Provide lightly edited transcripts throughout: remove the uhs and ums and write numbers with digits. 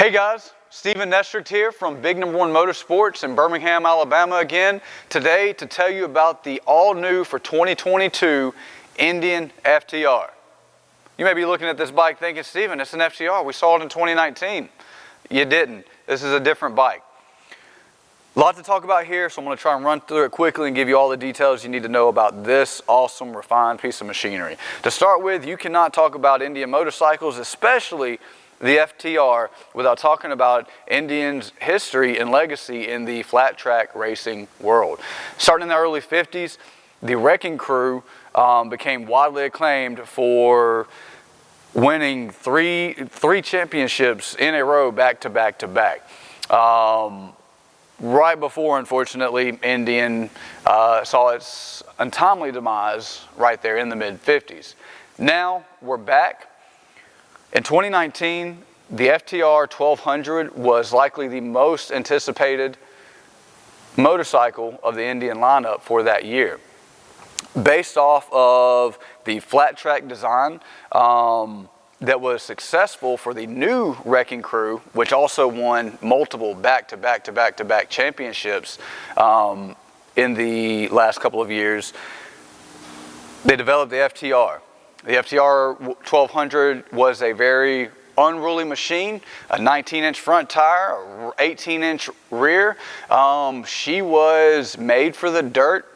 Hey guys, Steven Nestricht here from Big Number One Motorsports in Birmingham, Alabama again. Today to tell you about the all-new for 2022 Indian FTR. You may be looking at this bike thinking, Steven, it's an FTR. We saw it in 2019. You didn't. This is a different bike. A lot to talk about here, so I'm going to try and run through it quickly and give you all the details you need to know about this awesome, refined piece of machinery. To start with, you cannot talk about Indian motorcycles, especially the FTR, without talking about Indian's history and legacy in the flat track racing world. Starting in the early 50s, the Wrecking Crew became widely acclaimed for winning three championships in a row back to back to back. Right before, unfortunately, Indian saw its untimely demise right there in the mid-50s. Now we're back. In 2019, the FTR1200 was likely the most anticipated motorcycle of the Indian lineup for that year. Based off of the flat track design that was successful for the new Wrecking Crew, which also won multiple back-to-back championships in the last couple of years, they developed the FTR. The FTR1200 was a very unruly machine, a 19-inch front tire, an 18-inch rear. She was made for the dirt,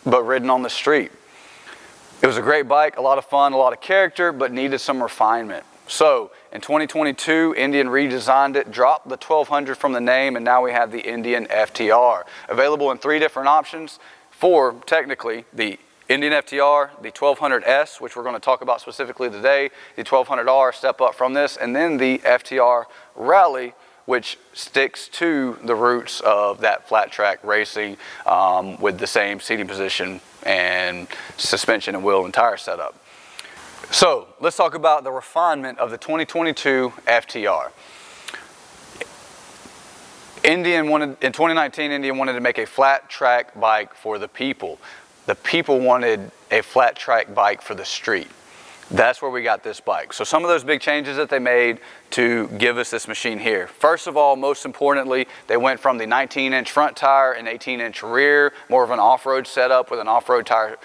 but ridden on the street. It was a great bike, a lot of fun, a lot of character, but needed some refinement. So in 2022, Indian redesigned it, dropped the 1200 from the name, and now we have the Indian FTR. Available in three different options for, technically, the Indian FTR, the 1200S, which we're going to talk about specifically today, the 1200R, step up from this, and then the FTR Rally, which sticks to the roots of that flat track racing with the same seating position and suspension and wheel and tire setup. So let's talk about the refinement of the 2022 FTR. In 2019, Indian wanted to make a flat track bike for the people. The people wanted a flat track bike for the street. That's where we got this bike. So some of those big changes that they made to give us this machine here. First of all, most importantly, they went from the 19-inch front tire and 18-inch rear, more of an off-road setup with an off-road tire,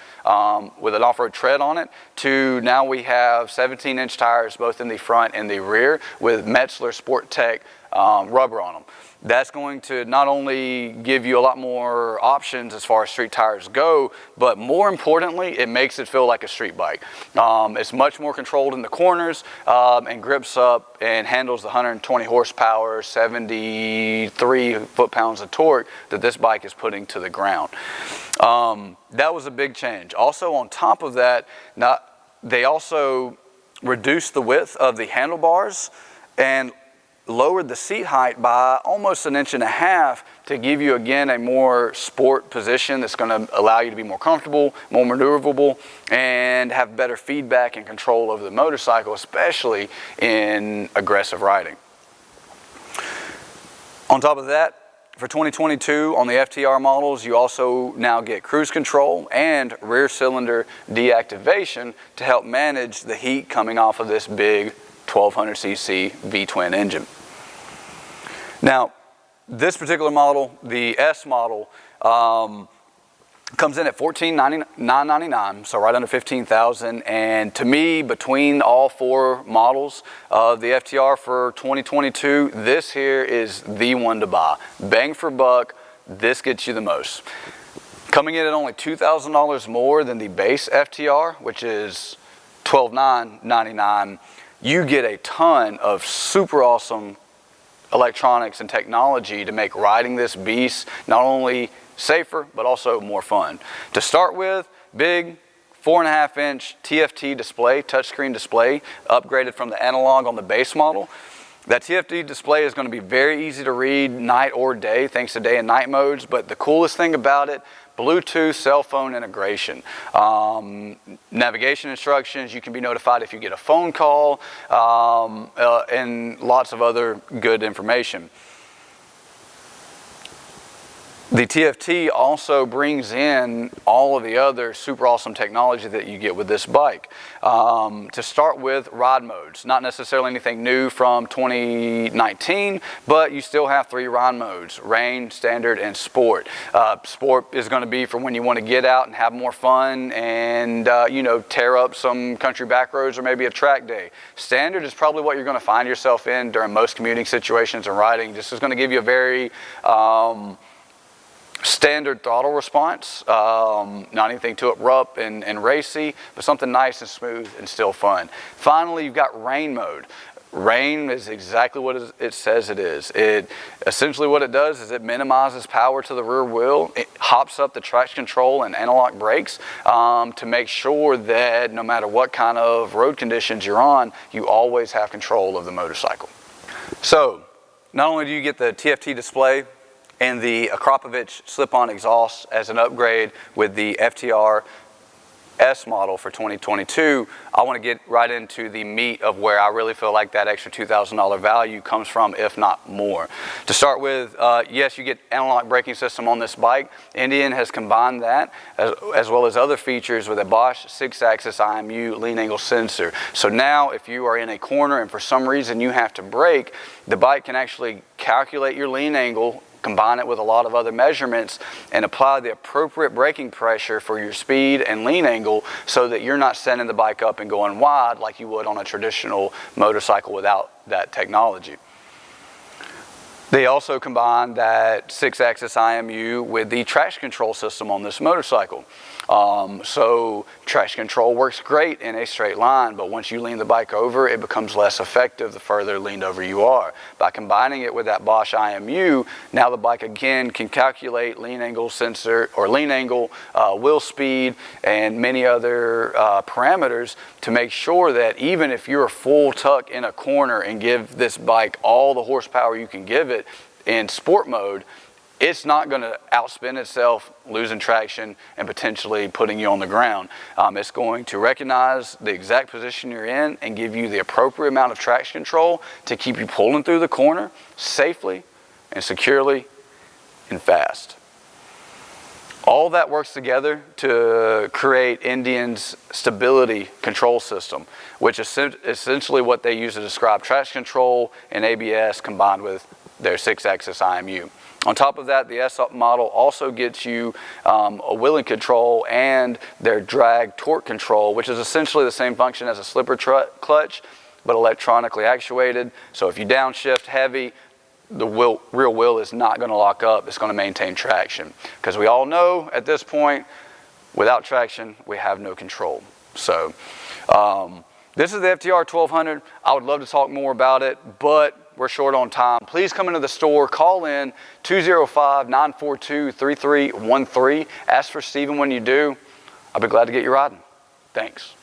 with an off-road tread on it, to now we have 17-inch tires both in the front and the rear with Metzler Sport Tech rubber on them. That's going to not only give you a lot more options as far as street tires go, but more importantly, it makes it feel like a street bike. It's much more controlled in the corners and grips up and handles the 120 horsepower, 73 foot-pounds of torque that this bike is putting to the ground. That was a big change. Also, on top of that, they also reduced the width of the handlebars and lowered the seat height by almost 1.5 inches to give you, again, a more sport position that's going to allow you to be more comfortable, more maneuverable, and have better feedback and control over the motorcycle, especially in aggressive riding. On top of that, for 2022, on the FTR models, you also now get cruise control and rear cylinder deactivation to help manage the heat coming off of this big 1200cc V-twin engine. Now, this particular model, the S model, comes in at $14,999, so right under $15,000. And to me, between all four models of the FTR for 2022, this here is the one to buy. Bang for buck, this gets you the most. Coming in at only $2,000 more than the base FTR, which is $12,999, you get a ton of super awesome electronics and technology to make riding this beast not only safer, but also more fun. To start with, big 4.5-inch TFT display, touchscreen display, upgraded from the analog on the base model. That TFT display is going to be very easy to read night or day, thanks to day and night modes, but the coolest thing about it, Bluetooth cell phone integration, navigation instructions, you can be notified if you get a phone call, and lots of other good information. The TFT also brings in all of the other super awesome technology that you get with this bike. To start with, ride modes. Not necessarily anything new from 2019, but you still have 3 ride modes: rain, standard, and sport. Sport is going to be for when you want to get out and have more fun and you know, tear up some country back roads or maybe a track day. Standard is probably what you're going to find yourself in during most commuting situations and riding. This is going to give you a very standard throttle response, not anything too abrupt and racy, but something nice and smooth and still fun. Finally, you've got rain mode. Rain is exactly what it says it is. Essentially what it does is it minimizes power to the rear wheel. It hops up the traction control and analog brakes to make sure that no matter what kind of road conditions you're on, you always have control of the motorcycle. So not only do you get the TFT display and the Akrapovic slip-on exhaust as an upgrade with the FTR1200S model for 2022, I want to get right into the meat of where I really feel like that extra $2,000 value comes from, if not more. To start with, yes, you get analog braking system on this bike. Indian has combined that as well as other features with a Bosch 6-axis IMU lean angle sensor. So now if you are in a corner and for some reason you have to brake, the bike can actually calculate your lean angle, combine it with a lot of other measurements, and apply the appropriate braking pressure for your speed and lean angle so that you're not sending the bike up and going wide like you would on a traditional motorcycle without that technology. They also combine that 6-axis IMU with the traction control system on this motorcycle. So traction control works great in a straight line, but once you lean the bike over, it becomes less effective the further leaned over you are. By combining it with that Bosch IMU, now the bike again can calculate lean angle sensor or lean angle, wheel speed, and many other parameters to make sure that even if you're full tuck in a corner and give this bike all the horsepower you can give it in sport mode, it's not going to outspin itself, losing traction and potentially putting you on the ground. It's going to recognize the exact position you're in and give you the appropriate amount of traction control to keep you pulling through the corner safely and securely and fast. All that works together to create Indian's stability control system, which is essentially what they use to describe traction control and ABS combined with their 6-axis IMU. On top of that, the S model also gets you a wheeling control and their drag torque control, which is essentially the same function as a slipper clutch, but electronically actuated. So if you downshift heavy, the rear wheel is not going to lock up. It's going to maintain traction. Because we all know at this point, without traction, we have no control. So this is the FTR1200. I would love to talk more about it, but we're short on time. Please come into the store, call in 205-942-3313. Ask for Steven when you do. I'll be glad to get you riding. Thanks.